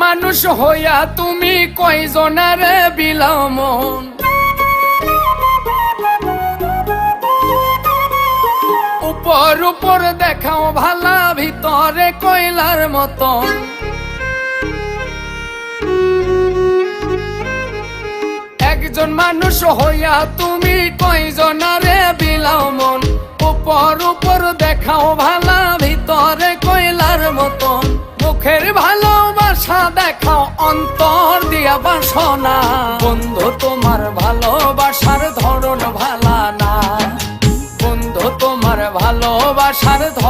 মানুষ হইয়া তুমি কয়জনারে বিলাও মন। উপর উপর দেখাও ভালা, ভিতরে কয়লার মতন। একজন মানুষ হইয়া তুমি কয়জনারে বিলাও মন। উপর উপর দেখাও ভালা, ভিতরে কয়লার মতন। মুখের ভালোবাসা দেখাও, অন্তর দিয়া বাসনা। বন্ধু তোমার ভালোবাসার ধরন ভালা না, বন্ধু তোমার ভালোবাসার ধরন